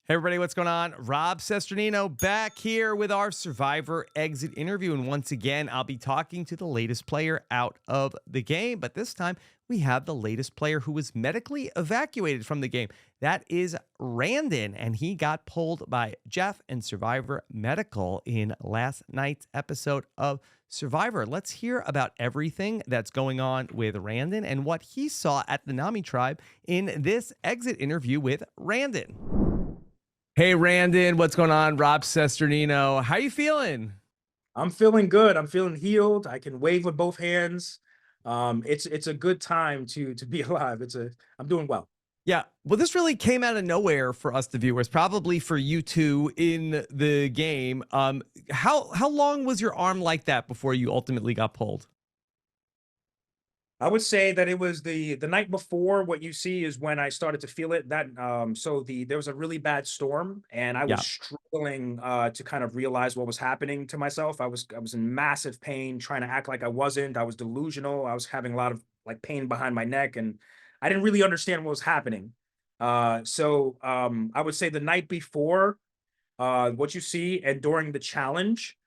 Hey everybody, what's going on? Rob Cesternino back here with our Survivor exit interview. And once again, I'll be talking to the latest player out of the game. But this time, we have the latest player who was medically evacuated from the game. That is Randen, and he got pulled by Jeff and Survivor Medical in last night's episode of Survivor. Let's hear about everything that's going on with Randen and what he saw at the Nami tribe in this exit interview with Randen. Hey, Randen, what's going on? Rob Cesternino. How you feeling? I'm feeling good. I'm feeling healed. I can wave with both hands. It's a good time to be alive. I'm doing well. Yeah, well, this really came out of nowhere for us, the viewers, probably for you two in the game. How long was your arm like that before you ultimately got pulled? I would say that it was the night before. What you see is when I started to feel it. There was a really bad storm, and I was Yeah. struggling to kind of realize what was happening to myself. I was in massive pain, trying to act like I wasn't. I was delusional. I was having a lot of like pain behind my neck, and I didn't really understand what was happening. I would say the night before, what you see and during the challenge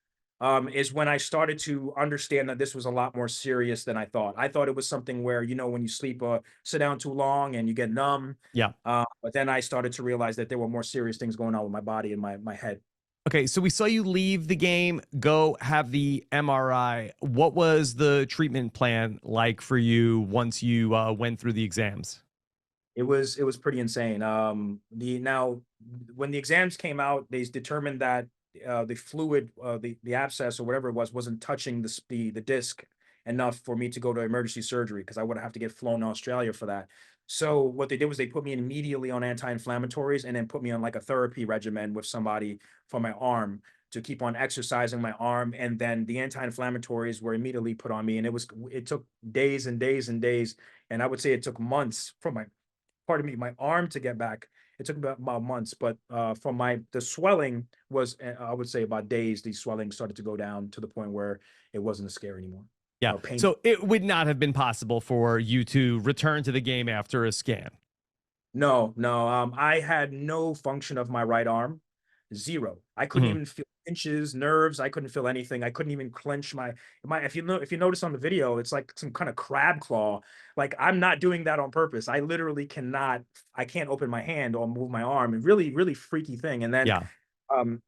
is when I started to understand that this was a lot more serious than I thought. I thought it was something where, when you sleep, sit down too long and you get numb. Yeah. But then I started to realize that there were more serious things going on with my body and my head. Okay, so we saw you leave the game, go have the MRI. What was the treatment plan like for you once you went through the exams? It was pretty insane. When the exams came out, they determined that the fluid, the abscess or whatever it was, wasn't touching the disc enough for me to go to emergency surgery because I would have to get flown to Australia for that. So what they did was they put me immediately on anti-inflammatories and then put me on like a therapy regimen with somebody for my arm to keep on exercising my arm. And then the anti-inflammatories were immediately put on me, and it took days and days and days, and I would say it took months for my arm to get back. It took about months, but from the swelling was, I would say about days, the swelling started to go down to the point where it wasn't a scare anymore Yeah, or painful. so it would not have been possible for you to return to the game after a scan. No, no, I had no function of my right arm, zero. I couldn't Mhm. even feel pinches, nerves. I couldn't feel anything. I couldn't even clench my. If you notice on the video, it's like some kind of crab claw. Like I'm not doing that on purpose. I literally cannot. I can't open my hand or move my arm. Really, really freaky thing. And then Yeah.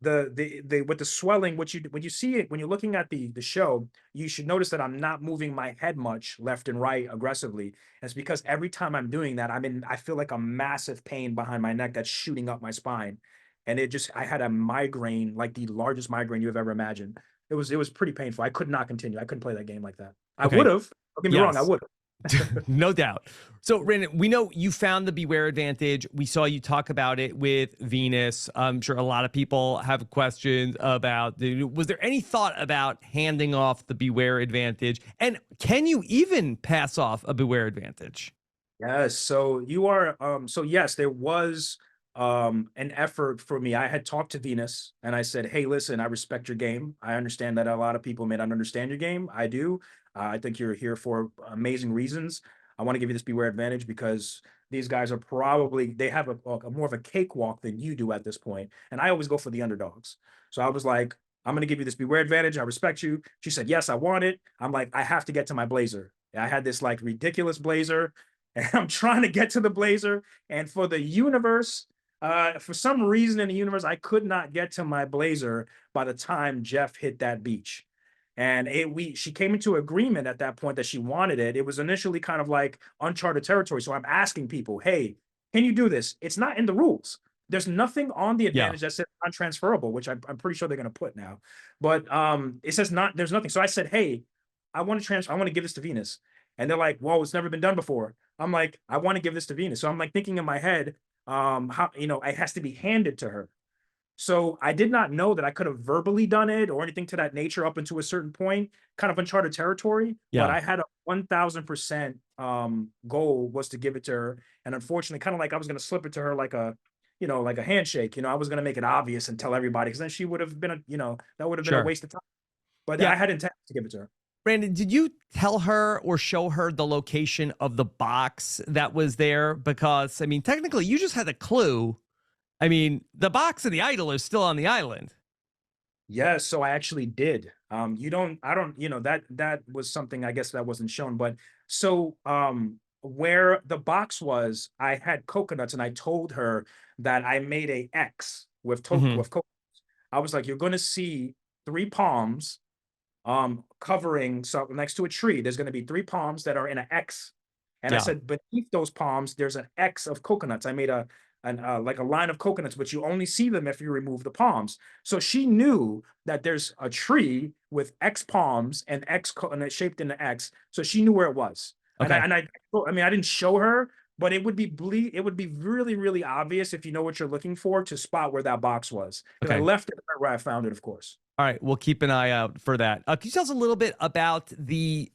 the with the swelling, when you see it, when you're looking at the show, you should notice that I'm not moving my head much left and right aggressively. And it's because every time I'm doing that, I feel like a massive pain behind my neck that's shooting up my spine. And I had a migraine, like the largest migraine you've ever imagined. It was pretty painful. I could not continue. I couldn't play that game like that. I would Okay. have. Don't get me wrong, I Yes. would have. No doubt. So, Brandon, we know you found the Beware advantage. We saw you talk about it with Venus. I'm sure a lot of people have questions about was there any thought about handing off the Beware advantage? And can you even pass off a Beware advantage? Yes, so yes, there was an effort for me. I had talked to Venus and I said, "Hey, listen, I respect your game. I understand that a lot of people may not understand your game. I do. I think you're here for amazing reasons. I want to give you this beware advantage because these guys are probably they have a more of a cakewalk than you do at this point. And I always go for the underdogs. So I was like, I'm going to give you this beware advantage. I respect you." She said, "Yes, I want it." I'm like, "I have to get to my blazer." I had this like ridiculous blazer and I'm trying to get to the blazer. And for some reason in the universe, I could not get to my blazer by the time Jeff hit that beach. And she came into agreement at that point that she wanted it. It was initially kind of like uncharted territory. So I'm asking people, "Hey, can you do this?" It's not in the rules. There's nothing on the Yeah. advantage that says non-transferable, which I'm pretty sure they're going to put now. But it says not. There's nothing. So I said, "Hey, I want to give this to Venus." And they're like, "Whoa, it's never been done before." I'm like, "I want to give this to Venus." So I'm like thinking in my head, how it has to be handed to her. So I did not know that I could have verbally done it or anything to that nature up until a certain point, kind of uncharted territory. But Yeah. I had a 1000% goal was to give it to her. And unfortunately, kind of like I was going to slip it to her like like a handshake. I was going to make it obvious and tell everybody because then she would have been that would have been a Sure. waste of time. But Yeah. I had intent to give it to her. Brandon, did you tell her or show her the location of the box that was there? Because, I mean, technically, you just had a clue I mean, the box and the idol are still on the island. Yes, so I actually did. I don't, that was something I guess that wasn't shown, but so where the box was, I had coconuts and I told her that I made a X Hmm. with coconuts. I was like, you're gonna see three palms covering so next to a tree. There's gonna be three palms that are in an X. And I Yeah. said, beneath those palms, there's an X of coconuts. I made like a line of coconuts, but you only see them if you remove the palms. So she knew that there's a tree with X palms and and it's shaped in an X. So she knew where it was. Okay. I mean, I didn't show her, but it would be really, really obvious if you know what you're looking for to spot where that box was. Because I Okay. left it right where I found it, of course. All right, we'll keep an eye out for that. Can you tell us a little bit about the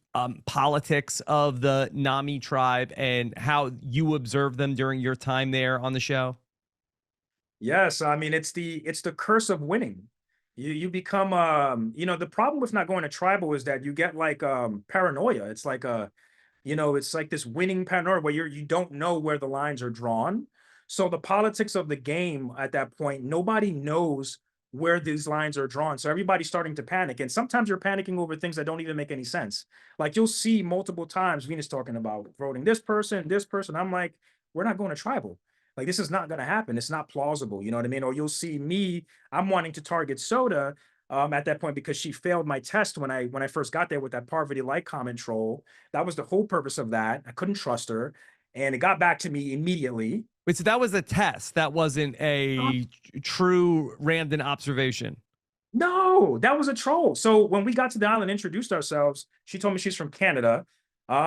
politics of the Nami tribe and how you observed them during your time there on the show? Yes, I mean it's the curse of winning. You become the problem with not going to tribal is that you get like paranoia. It's like it's like this winning paranoia where you don't know where the lines are drawn. So the politics of the game at that point, nobody knows where these lines are drawn. So everybody's starting to panic. And sometimes you're panicking over things that don't even make any sense. Like you'll see multiple times Venus talking about voting this person, this person. I'm like, we're not going to tribal. Like this is not going to happen. It's not plausible. You know what I mean? Or you'll see me, I'm wanting to target Soda at that point because she failed my test when I first got there with that Parvati light comment troll. That was the whole purpose of that. I couldn't trust her. And it got back to me immediately. Wait, so that was a test. That wasn't a true random observation. No, that was a troll. So when we got to the island, introduced ourselves, she told me she's from Canada.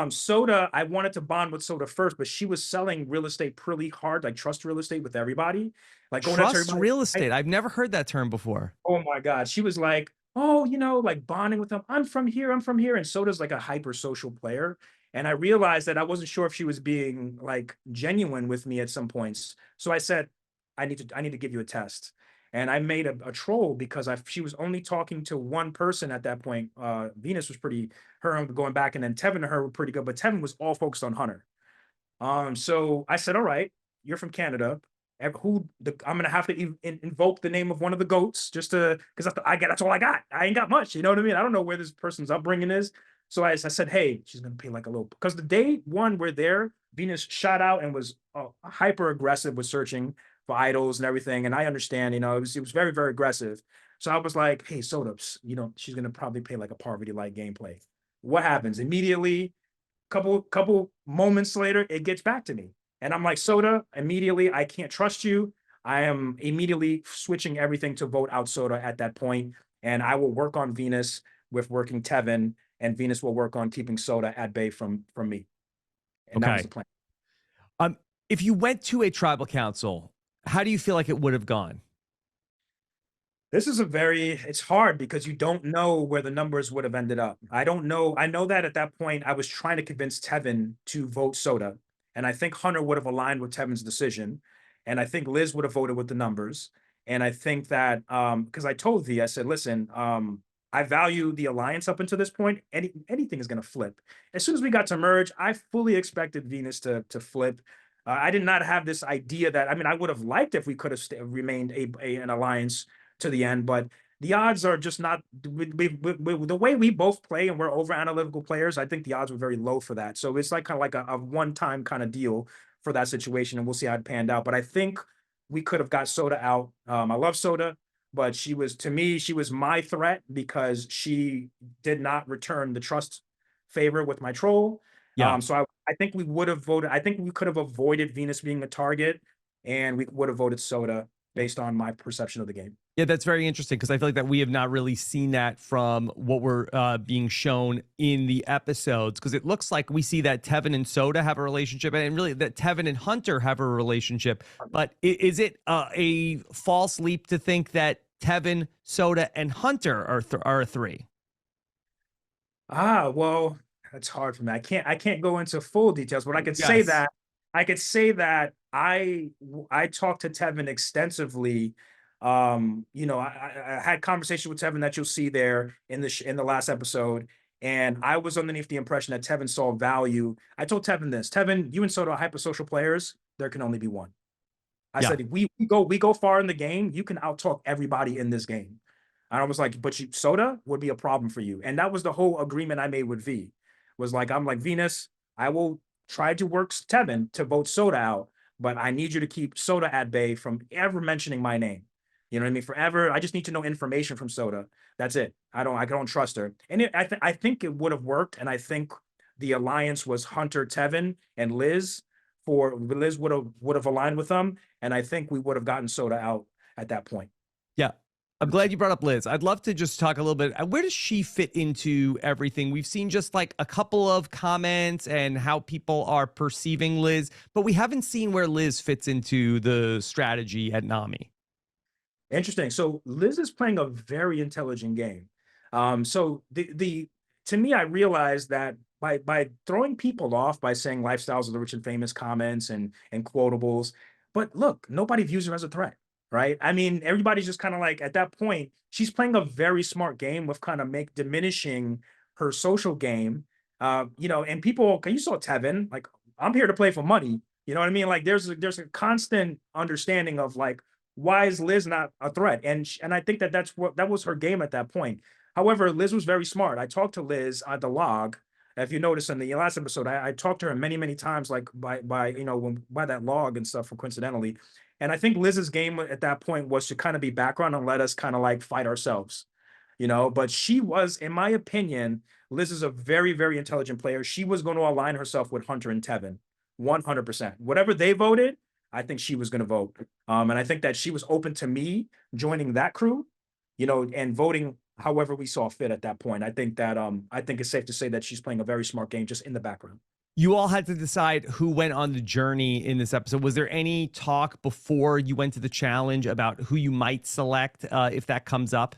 Soda, I wanted to bond with Soda first, but she was selling real estate pretty hard, like trust real estate with everybody, like going up to Trust everybody. real estate. I've never heard that term before. Oh my God. She was like, oh, like bonding with them. I'm from here. I'm from here. And Soda's like a hyper social player. And I realized that I wasn't sure if she was being like genuine with me at some points. So I said, I need to give you a test. And I made a troll because she was only talking to one person at that point. Venus was pretty, her going back, and then Tevin and her were pretty good, but Tevin was all focused on Hunter. So I said, all right, you're from Canada. I'm gonna have to invoke the name of one of the goats just to because that's all I got. I ain't got much, you know what I mean? I don't know where this person's upbringing is. So I said, hey, she's gonna pay like a little because the day one we're there, Venus shot out and was hyper aggressive with searching for idols and everything. And I understand, it was very, very aggressive. So I was like, hey, Soda, she's gonna probably pay like a Parvati like gameplay. What happens? Immediately couple moments later, it gets back to me. And I'm like, Soda, immediately, I can't trust you. I am immediately switching everything to vote out Soda at that point. And I will work on Venus with working Tevin, and Venus will work on keeping Soda at bay from me. And that was Okay. the plan. Um, if you went to a tribal council, how do you feel like it would have gone? This is it's hard because you don't know where the numbers would have ended up. I don't know. I know that at that point, I was trying to convince Tevin to vote Soda. And I think Hunter would have aligned with Tevin's decision. And I think Liz would have voted with the numbers. And I think that because I told V, I said, listen, I value the alliance up until this point. Anything is going to flip. As soon as we got to merge, I fully expected Venus to flip. I did not have this idea that, I mean, I would have liked if we could have remained an alliance to the end, but the odds are just not the way we both play, and we're over analytical players. I think the odds were very low for that. So it's like kind of like a one-time kind of deal for that situation, and we'll see how it panned out. But I think we could have got Soda out. I love Soda, but to me, she was my threat because she did not return the trust favor with my troll. Yeah. I think we would have voted. I think we could have avoided Venus being a target, and we would have voted Soda based on my perception of the game. Yeah, that's very interesting because I feel like that we have not really seen that from what we're being shown in the episodes. Because it looks like we see that Tevin and Soda have a relationship, and really that Tevin and Hunter have a relationship. But is it a false leap to think that Tevin, Soda, and Hunter are a three? Well, that's hard for me. I can't go into full details, but Yes. I could say that I talked to Tevin extensively. I had conversation with Tevin that you'll see there in in the last episode, and I was underneath the impression that Tevin saw value. I told Tevin this: Tevin, you and Soto are hypersocial players. There can only be one. I Yeah. said, if we go far in the game, you can outtalk everybody in this game. And I was like, but Soda would be a problem for you. And that was the whole agreement I made with V. Was like, I'm like, Venus, I will try to work Tevin to vote Soda out, but I need you to keep Soda at bay from ever mentioning my name. You know what I mean? Forever. I just need to know information from Soda. That's it. I don't trust her. And I think it would have worked. And I think the alliance was Hunter, Tevin, and Liz. For Liz would have aligned with them, and I think we would have gotten Soda out at that point. Yeah. I'm glad you brought up Liz. I'd love to just talk a little bit. Where does she fit into everything? We've seen just like a couple of comments and how people are perceiving Liz, but we haven't seen where Liz fits into the strategy at Nami. Interesting. So Liz is playing a very intelligent game. So the to me, I realized that by throwing people off by saying lifestyles of the rich and famous comments and quotables, but look, nobody views her as a threat, right? I mean, everybody's just kind of like at that point, she's playing a very smart game with kind of make diminishing her social game. And people, you saw Tevin, like, I'm here to play for money. You know what I mean? Like there's a constant understanding of like, why is Liz not a threat? And I think that was her game at that point. However, Liz was very smart. I talked to Liz at the log. If you notice in the last episode, I talked to her many times, like by that log and stuff, coincidentally. And I think Liz's game at that point was to kind of be background and let us kind of like fight ourselves, But she was, in my opinion, Liz is a very intelligent player. She was going to align herself with Hunter and Tevin, 100%. Whatever they voted, I think she was going to vote. And I think that she was open to me joining that crew, and voting however we saw fit at that point. I think it's safe to say that she's playing a very smart game just in the background. You all had to decide who went on the journey in this episode. Was there any talk before you went to the challenge about who you might select if that comes up?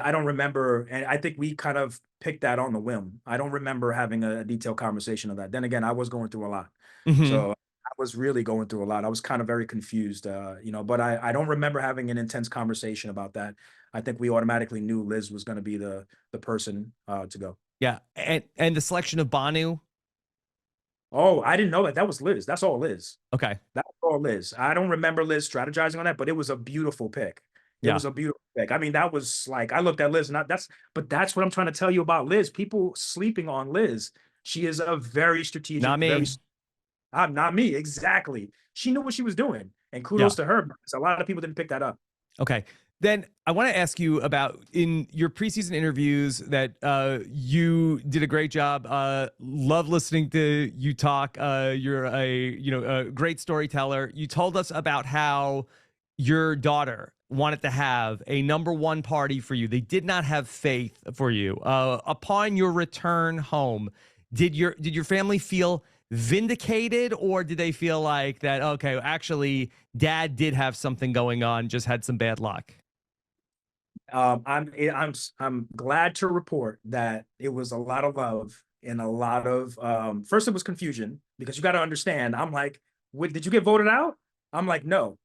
I don't remember, and I think we kind of picked that on the whim. I don't remember having a detailed conversation of that. Then again, I was going through a lot. Mm-hmm. So I was really going through a lot. I was kind of very confused, but I don't remember having an intense conversation about that. I think we automatically knew Liz was going to be the person to go. Yeah, and the selection of Banu. Oh, I didn't know that. That was Liz. That's all Liz. Okay. That's all Liz. I don't remember Liz strategizing on that, but it was a beautiful pick. It Yeah. was a beautiful pick. I mean, that was like, I looked at Liz and that's what I'm trying to tell you about Liz. People sleeping on Liz. She is a very strategic, Not me. not me. Exactly. She knew what she was doing. And Yeah. kudos to her, because a lot of people didn't pick that up. Okay. Then I want to ask you about in your preseason interviews that you did a great job. Love listening to you talk. You're a great storyteller. You told us about how your daughter wanted to have a #1 party for you. They did not have faith for you. Upon your return home, did your family feel vindicated, or did they feel like that, okay, actually dad did have something going on, just had some bad luck? I'm glad to report that it was a lot of love and a lot of first it was confusion, because you got to understand. I'm like, did you get voted out? I'm like, no.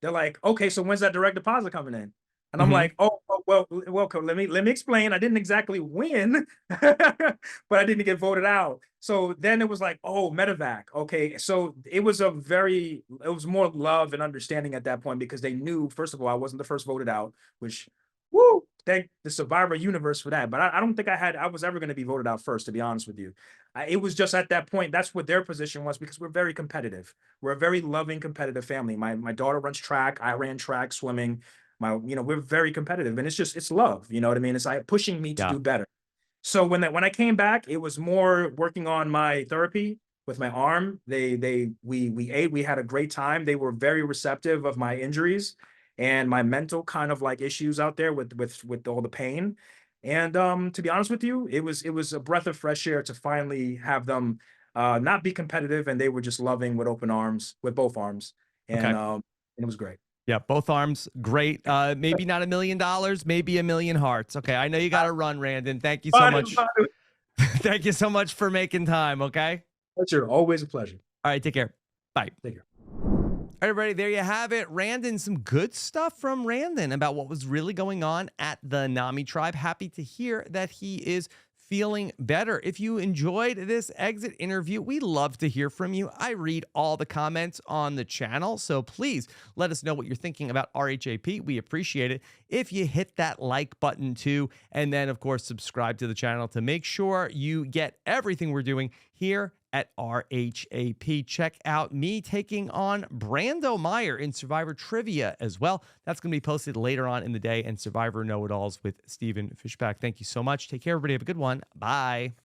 They're like, okay, so when's that direct deposit coming in? And I'm Mm-hmm. like, oh, well, welcome. Let me explain. I didn't exactly win, but I didn't get voted out. So then it was like, oh, medevac. Okay, so it was more love and understanding at that point, because they knew, first of all, I wasn't the first voted out, which, woo, thank the Survivor universe for that. But I don't think I was ever going to be voted out first, to be honest with you. It was just at that point, that's what their position was, because we're very competitive. We're a very loving, competitive family. My daughter runs track. I ran track, swimming. We're very competitive, and it's love. You know what I mean? It's like pushing me to Yeah. do better. So when I came back, it was more working on my therapy with my arm. We ate. We had a great time. They were very receptive of my injuries and my mental kind of like issues out there with all the pain. And to be honest with you, it was a breath of fresh air to finally have them not be competitive, and they were just loving with open arms, with both arms, Okay. and it was great. Yeah, both arms, great. Maybe not $1 million, maybe 1,000,000 hearts. Okay, I know you got to run, Randen. Thank you so much. Thank you so much for making time, okay? Pleasure, always a pleasure. All right, take care. Bye. Take care. All right, everybody, there you have it. Randen, some good stuff from Randen about what was really going on at the Nami tribe. Happy to hear that he is feeling better. If you enjoyed this exit interview, we love to hear from you. I read all the comments on the channel, so please let us know what you're thinking about RHAP. We appreciate it. If you hit that like button too, and then of course subscribe to the channel to make sure you get everything we're doing here at RHAP. Check out me taking on Brando Meyer in Survivor Trivia as well. That's going to be posted later on in the day, and Survivor Know-It-Alls with Stephen Fishbach. Thank you so much. Take care, everybody. Have a good one. Bye.